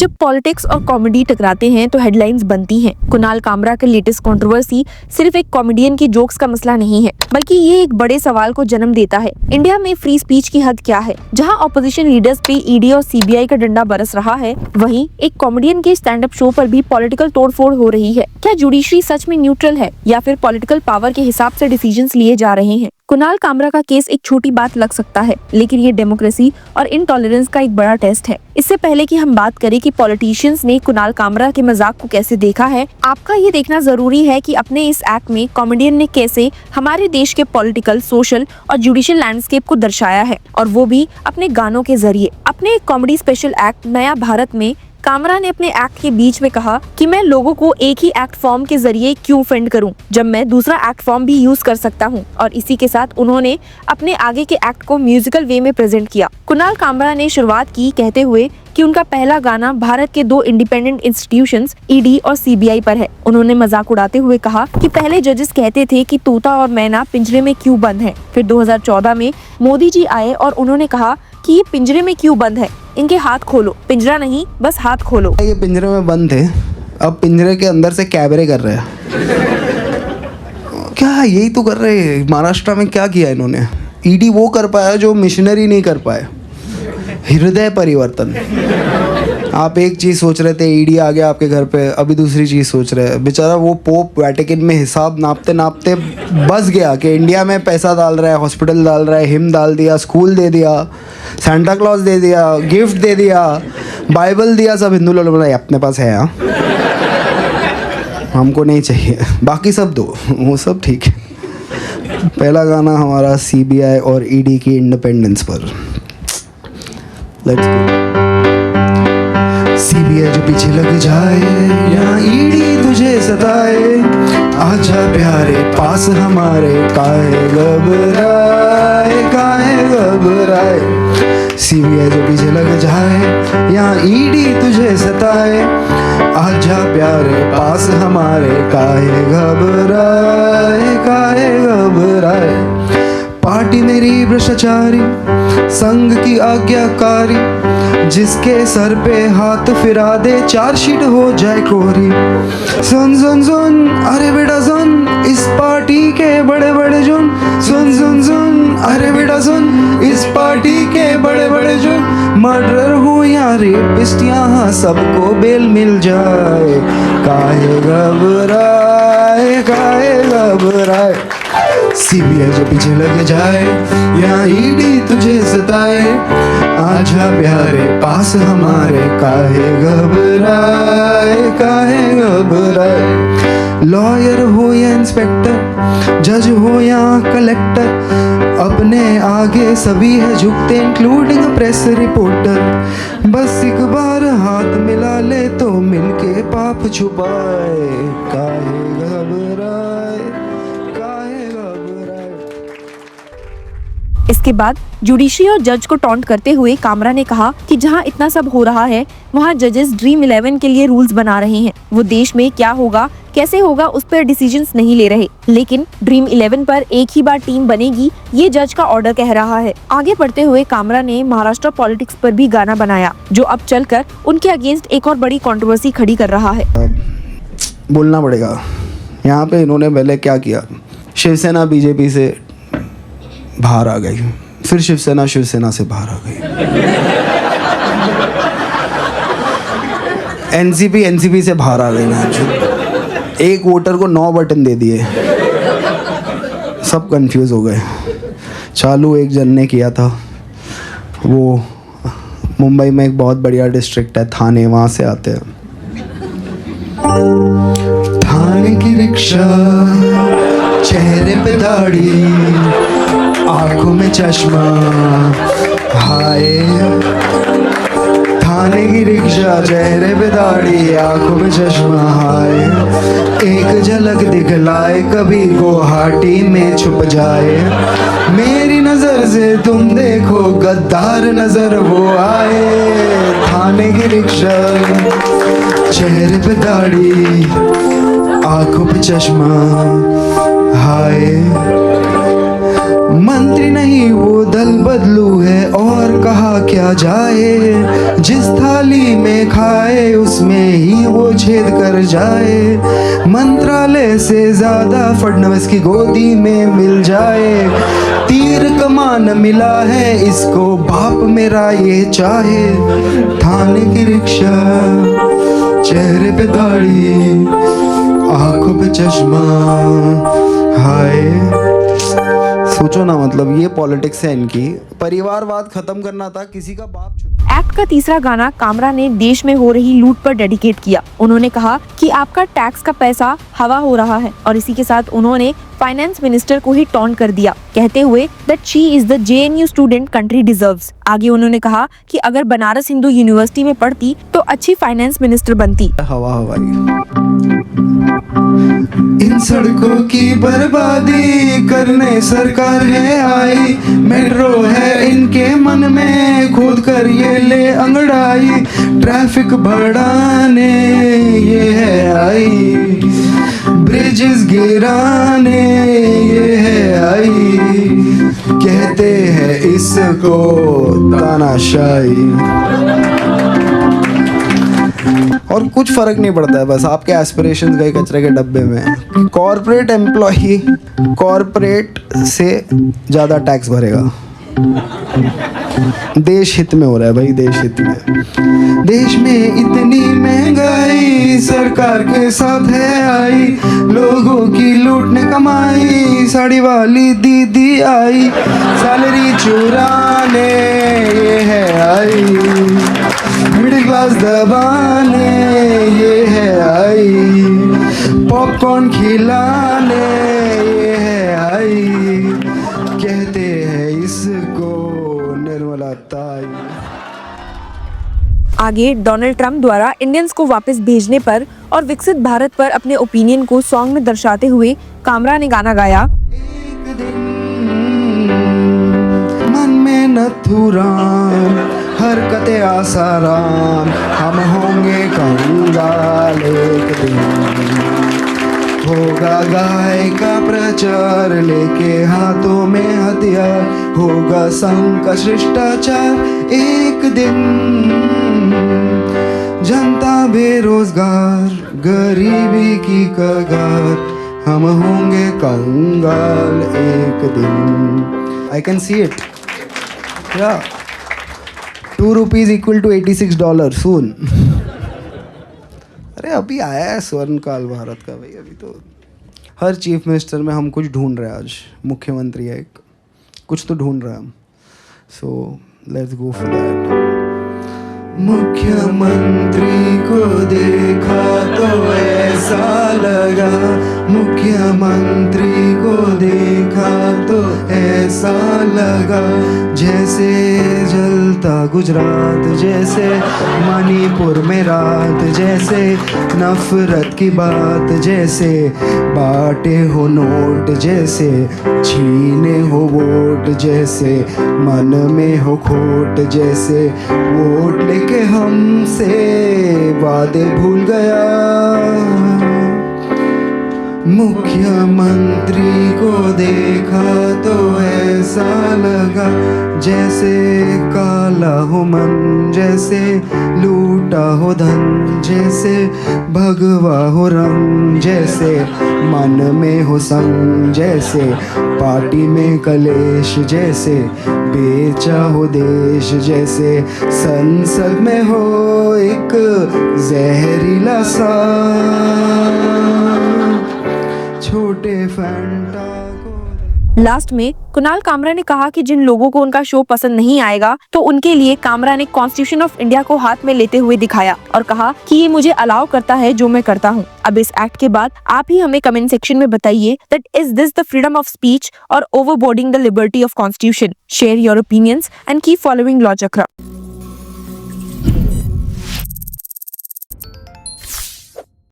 जब पॉलिटिक्स और कॉमेडी टकराते हैं तो हेडलाइंस बनती हैं। कुणाल कामरा के लेटेस्ट कंट्रोवर्सी सिर्फ एक कॉमेडियन की जोक्स का मसला नहीं है, बल्कि ये एक बड़े सवाल को जन्म देता है। इंडिया में फ्री स्पीच की हद क्या है? जहां ऑपोजिशन लीडर्स पे ईडी और सीबीआई का डंडा बरस रहा है, वहीं एक कॉमेडियन के स्टैंड अप शो पर भी पॉलिटिकल तोड़फोड़ हो रही है। क्या जुडिशरी सच में न्यूट्रल है या फिर पॉलिटिकल पावर के हिसाब से डिसीजंस लिए जा रहे हैं? कुणाल कामरा का केस एक छोटी बात लग सकता है, लेकिन ये डेमोक्रेसी और इनटॉलरेंस का एक बड़ा टेस्ट है। इससे पहले कि हम बात करें कि पॉलिटिशियंस ने कुणाल कामरा के मजाक को कैसे देखा है, आपका ये देखना जरूरी है कि अपने इस एक्ट में कॉमेडियन ने कैसे हमारे देश के पॉलिटिकल, सोशल और जुडिशियल लैंडस्केप को दर्शाया है, और वो भी अपने गानों के जरिए। अपने एक कॉमेडी स्पेशल एक्ट नया भारत में कामरा ने अपने एक्ट के बीच में कहा कि मैं लोगों को एक ही एक्ट फॉर्म के जरिए क्यों ऑफेंड करूं, जब मैं दूसरा एक्ट फॉर्म भी यूज कर सकता हूं। और इसी के साथ उन्होंने अपने आगे के एक्ट को म्यूजिकल वे में प्रेजेंट किया। कुणाल कामरा ने शुरुआत की कहते हुए कि उनका पहला गाना भारत के 2 इंडिपेंडेंट इंस्टीट्यूशंस ईडी और सीबीआई पर है। उन्होंने मजाक उड़ाते हुए कहा कि पहले जजेस कहते थे कि तोता और मैना पिंजरे में क्यों बंद है। फिर 2014 में मोदी जी आए और उन्होंने कहा कि ये पिंजरे में क्यों बंद है, इनके हाथ खोलो, पिंजरा नहीं बस हाथ खोलो। ये पिंजरे में बंद थे, अब पिंजरे के अंदर से कैबरे कर रहे हैं। क्या यही तो कर रहे हैं। महाराष्ट्र में क्या किया इन्होंने? ईडी वो कर पाया जो मिशनरी नहीं कर पाए, हृदय परिवर्तन। आप एक चीज़ सोच रहे थे, ईडी आ गया आपके घर पे, अभी दूसरी चीज़ सोच रहे हैं। बेचारा वो पोप वैटिकन में हिसाब नापते नापते बस गया कि इंडिया में पैसा डाल रहा है, हॉस्पिटल डाल रहा है, हिम डाल दिया, स्कूल दे दिया, सेंटा क्लॉज दे दिया, गिफ्ट दे दिया, बाइबल दिया। सब हिंदू लोग बोला अपने पास है, हाँ हमको नहीं चाहिए, बाकी सब दो, वो सब ठीक है। पहला गाना हमारा सीबीआई और ईडी की इंडिपेंडेंस पर। Let's go. सीबीआई जो पीछे लग जाए या ईडी तुझे सताए, आजा प्यारे पास हमारे, काहे घबराए, काहे घबराए। सीबीआई जो पीछे लग जाए या ईडी तुझे सताए, आजा प्यारे पास हमारे, काहे घबराए, काहे घबराए। पार्टी मेरी भ्रष्टाचारी, संघ की आज्ञाकारी, जिसके सर पे हाथ फिरा दे चार्जशीट हो जाए कोरी। सुन सुन सुन अरे बेटा सुन, इस पार्टी के बड़े बड़े जुन। सुन सुन सुन अरे बेटा सुन, इस पार्टी के बड़े बड़े जुन। मर्डर हो या रेपिस्ट, यहाँ सबको बेल मिल जाए, काहे घबराए, काहे घबराए। सीबीआई जो पीछे लग जाए या ईडी तुझे सताए, आजा प्यारे पास हमारे, काहे घबराए, काहे घबराए। लॉयर हो या इंस्पेक्टर, जज हो या कलेक्टर, अपने आगे सभी है झुकते, इंक्लूडिंग प्रेस रिपोर्टर। बस एक बार हाथ मिला ले तो मिलके पाप छुपाए, काहे घबराए, काहे घबराए। इसके बाद जुडिशरी और जज को टॉन्ट करते हुए कामरा ने कहा कि जहां इतना सब हो रहा है, वहां जजेस ड्रीम 11 के लिए रूल्स बना रहे हैं। वो देश में क्या होगा, कैसे होगा, उस पर डिसीजंस नहीं ले रहे, लेकिन ड्रीम 11 पर एक ही बार टीम बनेगी, ये जज का ऑर्डर कह रहा है। आगे बढ़ते हुए कामरा ने महाराष्ट्र पॉलिटिक्स पर भी गाना बनाया, जो अब चलकर उनके अगेंस्ट एक और बड़ी कंट्रोवर्सी खड़ी कर रहा है। बोलना पड़ेगा यहाँ पे। इन्होंने पहले क्या किया, शिवसेना बीजेपी से बाहर आ गई, फिर शिवसेना से बाहर आ गई, एनसीपी से बाहर आ गई ना। एक वोटर को 9 बटन दे दिए, सब कंफ्यूज हो गए। चालू एक जन ने किया था, वो मुंबई में एक बहुत बढ़िया डिस्ट्रिक्ट है थाने, वहाँ से आते हैं। थाने की रिक्शा, चेहरे पे दाढ़ी, आंखों में चश्मा, हाय। थाने की रिक्शा, चेहरे पे दाढ़ी, आंखों में चश्मा, हाय। एक झलक दिखलाए, कभी गुवाहाटी में छुप जाए। मेरी नजर से तुम देखो, गद्दार नजर वो आए। थाने की रिक्शा, चेहरे पे दाढ़ी, आंखों पे चश्मा, हाय। मंत्री नहीं वो दल बदलू है, और कहा क्या जाए, जिस थाली में खाए उसमें ही वो छेद कर जाए। मंत्रालय से ज्यादा फडणवीस की गोदी में मिल जाए, तीर कमान मिला है इसको बाप मेरा ये चाहे। थाने की रिक्शा, चेहरे पे दाढ़ी, आंखों पे चश्मा, हाय। सोचो ना, मतलब ये पॉलिटिक्स है इनकी। परिवारवाद खत्म करना था, किसी का बाप चुना। एक्ट का तीसरा गाना कामरा ने देश में हो रही लूट पर डेडिकेट किया। उन्होंने कहा कि आपका टैक्स का पैसा हवा हो रहा है, और इसी के साथ उन्होंने फाइनेंस मिनिस्टर को ही टॉन्ट कर दिया, कहते हुए that she is the JNU student country deserves. आगे उन्होंने कहा कि अगर बनारस हिंदू यूनिवर्सिटी में पढ़ती तो अच्छी फाइनेंस मिनिस्टर बनती। हवा हवाई। इन सड़कों की बर्बादी करने सरकार है आई, मेट्रो है इनके मन में खोद कर ये ले अंगड़ाई, ट्रैफिक बढ़ाने ये है आई, ब्रिजेस गिराने ये है आई, कहते हैं इसको तानाशाही। और कुछ फर्क नहीं पड़ता है, बस आपके एस्पिरेशंस गए कचरे के डब्बे में। कॉर्पोरेट एम्प्लॉय कॉर्पोरेट से ज़्यादा टैक्स भरेगा। देश हित में हो रहा है भाई, देश हित में। देश में इतनी महंगाई सरकार के साथ है आई, लोगों की लूटने कमाई, साड़ी वाली दीदी आई, सैलरी चुराने ये है आई, मिडिल क्लास दबाने ये है आई, पॉपकॉर्न खिलाने ये है आई, कहते हैं इसको निर्मला ताई। आगे डोनाल्ड ट्रंप द्वारा इंडियंस को वापस भेजने पर और विकसित भारत पर अपने ओपिनियन को सॉन्ग में दर्शाते हुए कामरा ने गाना गाया। एक दिन मन में नथुराम, हरकते आसाराम, हम होंगे कंगाल। एक दिन होगा गाय का प्रचार, लेके हाथों में हथियार, होगा संघ का शिष्टाचार। एक दिन जनता बेरोजगार, गरीबी की कगार, हम होंगे कंगाल एक दिन। I can see it. Yeah. ₹2 equal to $86 soon. अरे अभी आया है स्वर्ण काल भारत का भाई। अभी तो हर चीफ मिनिस्टर में हम कुछ ढूंढ रहे हैं। आज मुख्यमंत्री है एक, कुछ तो ढूंढ रहे हैं हम। So let's go for that. मुख्यमंत्री को देखा तो ऐसा लगा, मुख्यमंत्री को देखा तो ऐसा लगा, जैसे जलता गुजरात, जैसे मणिपुर में रात, जैसे नफरत की बात, जैसे बांटे हो नोट, जैसे छीने हो वोट, जैसे मन में हो खोट, जैसे वोट लेके हमसे वादे भूल गया। मुख्यमंत्री को देखा तो ऐसा लगा, जैसे काला हो मन, जैसे लूटा हो धन, जैसे भगवा हो रंग, जैसे मन में हो संग, जैसे पार्टी में कलेश, जैसे बेचा हो देश, जैसे संसद में हो एक जहरीला सा छोटे फैंटा को। लास्ट में कुणाल कामरा ने कहा कि जिन लोगों को उनका शो पसंद नहीं आएगा तो उनके लिए कामरा ने कॉन्स्टिट्यूशन ऑफ इंडिया को हाथ में लेते हुए दिखाया और कहा कि ये मुझे अलाउ करता है जो मैं करता हूँ। अब इस एक्ट के बाद आप ही हमें कमेंट सेक्शन में बताइए that is this the freedom of speech और overboarding the liberty of constitution. Share your opinions and keep following law चक्र।